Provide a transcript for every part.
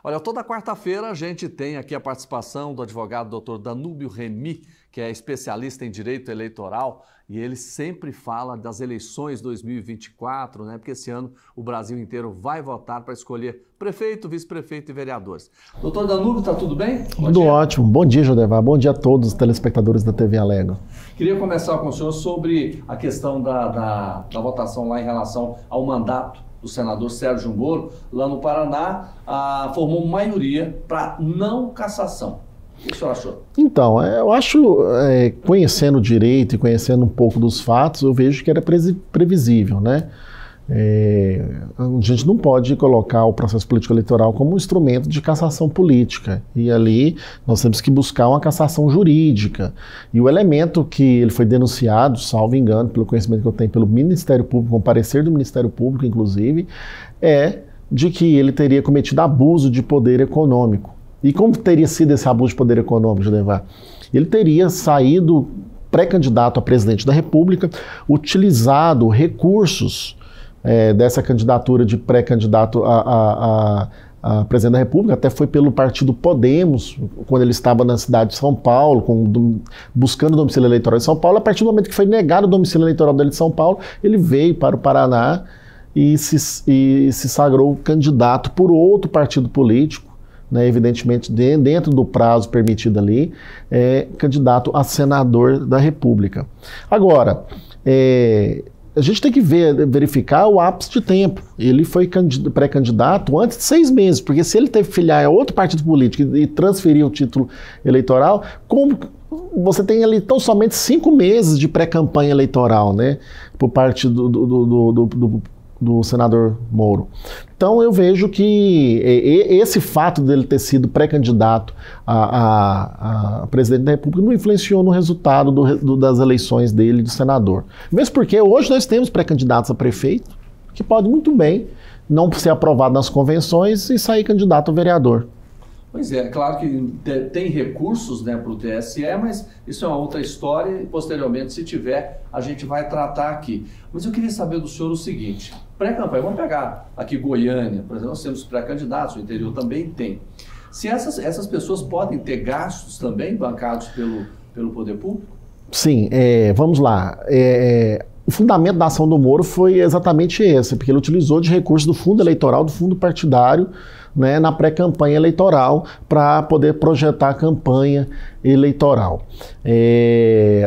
Olha, toda quarta-feira a gente tem aqui a participação do advogado Dr. Danúbio Remy, que é especialista em direito eleitoral, e ele sempre fala das eleições 2024, né? Porque esse ano o Brasil inteiro vai votar para escolher prefeito, vice-prefeito e vereadores. Doutor Danúbio, está tudo bem? Tudo ótimo. Bom dia, Jodevar. Bom dia a todos os telespectadores da TV Alegro. Queria começar com o senhor sobre a questão da votação lá em relação ao mandato do senador Sérgio Moro, lá no Paraná, formou maioria para não cassação. O que o senhor achou? Então, eu acho, conhecendo o direito e conhecendo um pouco dos fatos, eu vejo que era previsível, né? A gente não pode colocar o processo político eleitoral como um instrumento de cassação política, e ali nós temos que buscar uma cassação jurídica, e o elemento que ele foi denunciado, salvo engano, pelo conhecimento que eu tenho pelo Ministério Público, com parecer do Ministério Público inclusive, é de que ele teria cometido abuso de poder econômico. E como teria sido esse abuso de poder econômico, Jodevar? Ele teria saído pré-candidato a presidente da República, utilizado recursos dessa candidatura de pré-candidato a presidente da República, até foi pelo partido Podemos, quando ele estava na cidade de São Paulo, buscando o domicílio eleitoral de São Paulo. A partir do momento que foi negado o domicílio eleitoral dele de São Paulo, ele veio para o Paraná e se sagrou candidato por outro partido político, né, evidentemente dentro do prazo permitido ali, candidato a senador da República. Agora, a gente tem que verificar o ápice de tempo. Ele foi pré-candidato antes de 6 meses, porque se ele teve que filiar a outro partido político e transferir o título eleitoral, como você tem ali tão somente 5 meses de pré-campanha eleitoral, né, por parte do senador Moro. Então eu vejo que esse fato dele ter sido pré-candidato a presidente da República não influenciou no resultado das eleições dele de senador. Mesmo porque hoje nós temos pré-candidatos a prefeito que pode muito bem não ser aprovado nas convenções e sair candidato a vereador. Pois é, claro que tem recursos, né, para o TSE, mas isso é uma outra história e posteriormente, se tiver, a gente vai tratar aqui. Mas eu queria saber do senhor o seguinte: pré-campanha, vamos pegar aqui Goiânia, por exemplo, nós temos pré-candidatos, o interior também tem. Se essas pessoas podem ter gastos também bancados pelo poder público? Sim, vamos lá. O fundamento da ação do Moro foi exatamente esse, porque ele utilizou de recursos do fundo eleitoral, do fundo partidário, né, na pré-campanha eleitoral para poder projetar a campanha eleitoral.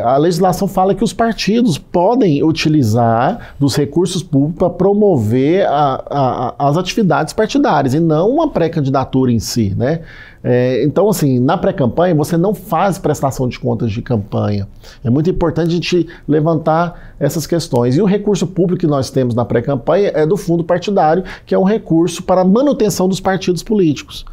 A legislação fala que os partidos podem utilizar dos recursos públicos para promover as atividades partidárias e não uma pré-candidatura em si, né? Então, assim, na pré-campanha você não faz prestação de contas de campanha. É muito importante a gente levantar essas questões. E o recurso público que nós temos na pré-campanha é do fundo partidário, que é um recurso para a manutenção dos partidos políticos.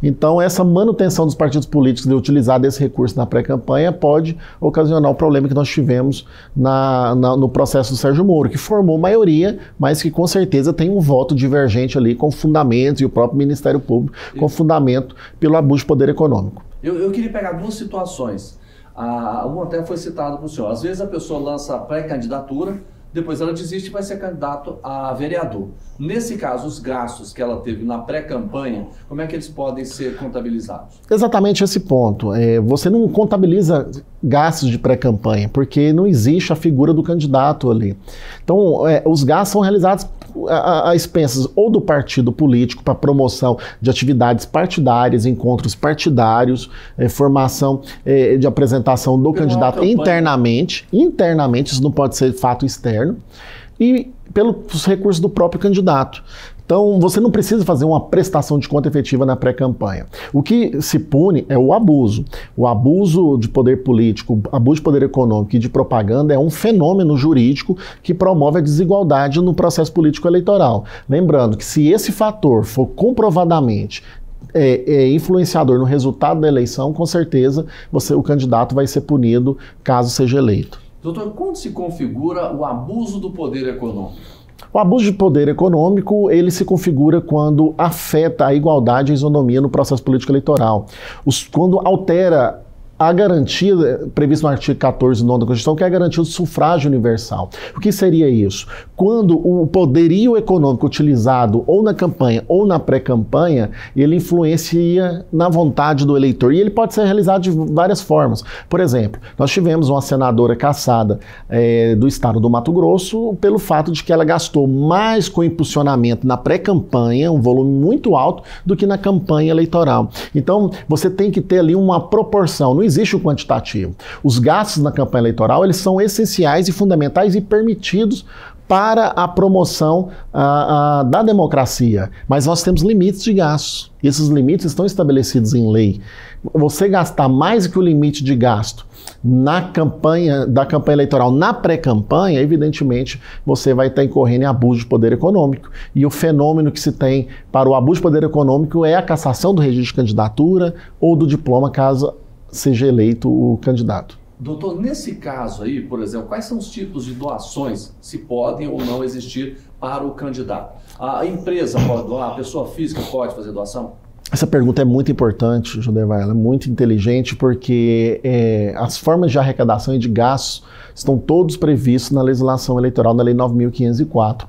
Então, essa manutenção dos partidos políticos de utilizar desse recurso na pré-campanha pode ocasionar o problema que nós tivemos no processo do Sérgio Moro, que formou maioria, mas que com certeza tem um voto divergente ali com fundamentos, e o próprio Ministério Público com fundamento pelo abuso de poder econômico. Eu queria pegar duas situações. Uma até foi citada para o senhor. Às vezes a pessoa lança a pré-candidatura, depois ela desiste e vai ser candidato a vereador. Nesse caso, os gastos que ela teve na pré-campanha, como é que eles podem ser contabilizados? Exatamente esse ponto. Você não contabiliza gastos de pré-campanha, porque não existe a figura do candidato ali. Então, os gastos são realizados a expensas ou do partido político para promoção de atividades partidárias, encontros partidários, formação de apresentação do candidato internamente, isso não pode ser fato externo, e pelos recursos do próprio candidato. Então, você não precisa fazer uma prestação de conta efetiva na pré-campanha. O que se pune é o abuso. O abuso de poder político, abuso de poder econômico e de propaganda é um fenômeno jurídico que promove a desigualdade no processo político eleitoral. Lembrando que se esse fator for comprovadamente influenciador no resultado da eleição, com certeza o candidato vai ser punido caso seja eleito. Doutor, como se configura o abuso do poder econômico? O abuso de poder econômico, ele se configura quando afeta a igualdade e a isonomia no processo político eleitoral. Quando altera a garantia prevista no artigo 14 da Constituição, que é a garantia do sufrágio universal. O que seria isso? Quando o poderio econômico utilizado ou na campanha ou na pré-campanha, ele influencia na vontade do eleitor. E ele pode ser realizado de várias formas. Por exemplo, nós tivemos uma senadora cassada do estado do Mato Grosso pelo fato de que ela gastou mais com impulsionamento na pré-campanha, um volume muito alto, do que na campanha eleitoral. Então, você tem que ter ali uma proporção. Não existe o quantitativo. Os gastos na campanha eleitoral, eles são essenciais e fundamentais e permitidos para a promoção da democracia. Mas nós temos limites de gastos. E esses limites estão estabelecidos em lei. Você gastar mais que o limite de gasto da campanha eleitoral, na pré-campanha, evidentemente, você vai estar incorrendo em abuso de poder econômico. E o fenômeno que se tem para o abuso de poder econômico é a cassação do registro de candidatura ou do diploma, caso seja eleito o candidato. Doutor, nesse caso aí, por exemplo, quais são os tipos de doações, se podem ou não existir para o candidato? A empresa pode doar, a pessoa física pode fazer doação? Essa pergunta é muito importante, Judevai, ela é muito inteligente, porque as formas de arrecadação e de gastos estão todos previstos na legislação eleitoral, na Lei 9.504.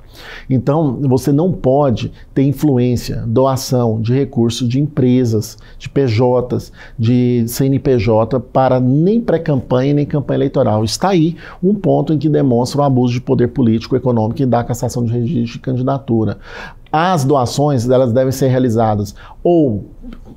Então, você não pode ter influência, doação de recursos de empresas, de PJs, de CNPJ, para nem pré-campanha nem campanha eleitoral. Está aí um ponto em que demonstra o abuso de poder político, econômico e da cassação de registro de candidatura. As doações, elas devem ser realizadas ou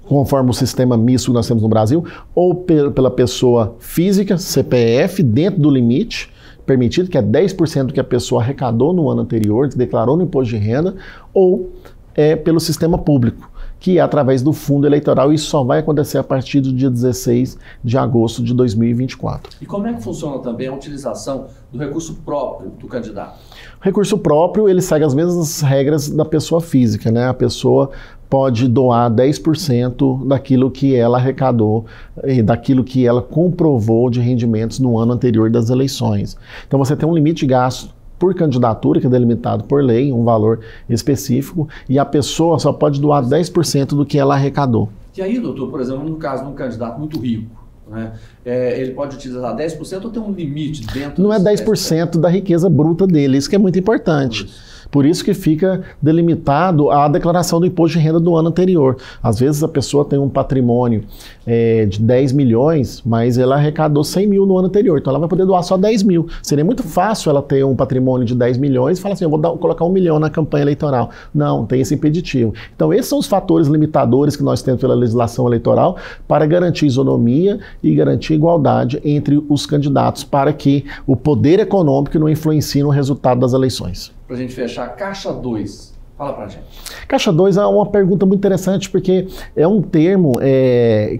conforme o sistema misto que nós temos no Brasil, ou pela pessoa física, CPF, dentro do limite permitido, que é 10% do que a pessoa arrecadou no ano anterior, que declarou no imposto de renda, ou pelo sistema público, que é através do fundo eleitoral. Isso só vai acontecer a partir do dia 16 de agosto de 2024. E como é que funciona também a utilização do recurso próprio do candidato? O recurso próprio, ele segue as mesmas regras da pessoa física, né? A pessoa pode doar 10% daquilo que ela arrecadou e daquilo que ela comprovou de rendimentos no ano anterior das eleições. Então você tem um limite de gasto por candidatura, que é delimitado por lei, um valor específico, e a pessoa só pode doar 10% do que ela arrecadou. E aí, doutor, por exemplo, no caso de um candidato muito rico, né, ele pode utilizar 10% ou tem um limite dentro? Não é 10% da riqueza bruta dele, isso que é muito importante. Por isso que fica delimitado a declaração do imposto de renda do ano anterior. Às vezes a pessoa tem um patrimônio de 10 milhões, mas ela arrecadou 100 mil no ano anterior, então ela vai poder doar só 10 mil. Seria muito fácil ela ter um patrimônio de 10 milhões e falar assim, eu vou colocar 1 milhão na campanha eleitoral. Não, tem esse impeditivo. Então esses são os fatores limitadores que nós temos pela legislação eleitoral para garantir isonomia e garantir igualdade entre os candidatos, para que o poder econômico não influencie no resultado das eleições. Para a gente fechar, Caixa 2, fala pra gente. Caixa 2 é uma pergunta muito interessante, porque é um termo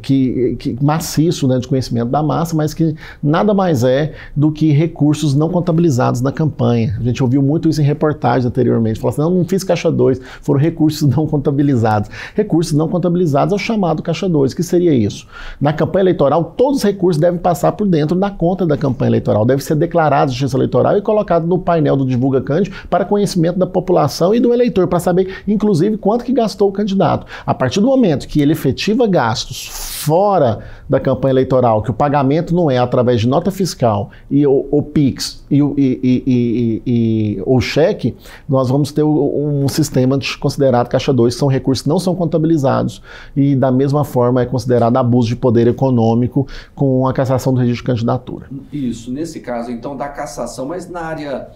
que maciço, né, de conhecimento da massa, mas que nada mais é do que recursos não contabilizados na campanha. A gente ouviu muito isso em reportagens anteriormente, falou assim, não fiz Caixa 2, foram recursos não contabilizados. Recursos não contabilizados é o chamado Caixa 2, que seria isso? Na campanha eleitoral, todos os recursos devem passar por dentro da conta da campanha eleitoral, deve ser declarado de justiça eleitoral e colocado no painel do Divulga Cândido para conhecimento da população e do eleitor, para saber, inclusive, quanto que gastou o candidato. A partir do momento que ele efetiva gastos fora da campanha eleitoral, que o pagamento não é através de nota fiscal e o PIX e o cheque, nós vamos ter um sistema considerado Caixa 2, que são recursos que não são contabilizados, e da mesma forma é considerado abuso de poder econômico com a cassação do registro de candidatura. Isso, nesse caso então da cassação, mas na área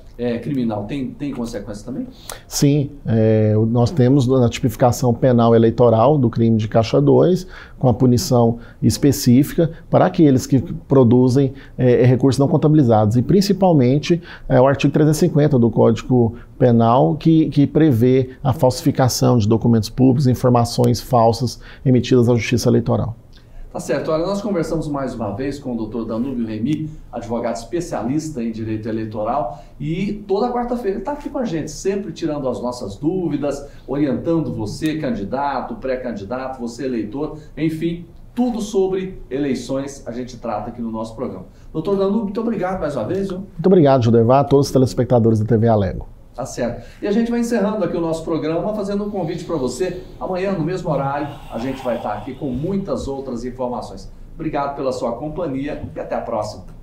criminal tem consequências também? Sim, nós temos na tipificação penal eleitoral do crime de Caixa 2, com a punição específica para aqueles que produzem recursos não contabilizados, e principalmente o artigo 350 do Código Penal, que prevê a falsificação de documentos públicos, informações falsas emitidas à Justiça Eleitoral. Tá certo. Olha, nós conversamos mais uma vez com o Dr. Danúbio Remy, advogado especialista em direito eleitoral, e toda quarta-feira ele está aqui com a gente, sempre tirando as nossas dúvidas, orientando você, candidato, pré-candidato, você eleitor, enfim, tudo sobre eleições a gente trata aqui no nosso programa. Dr. Danúbio, muito obrigado mais uma vez. Viu? Muito obrigado, Judevai, a todos os telespectadores da TV Alego. Tá certo. E a gente vai encerrando aqui o nosso programa, fazendo um convite para você. Amanhã, no mesmo horário, a gente vai estar aqui com muitas outras informações. Obrigado pela sua companhia e até a próxima.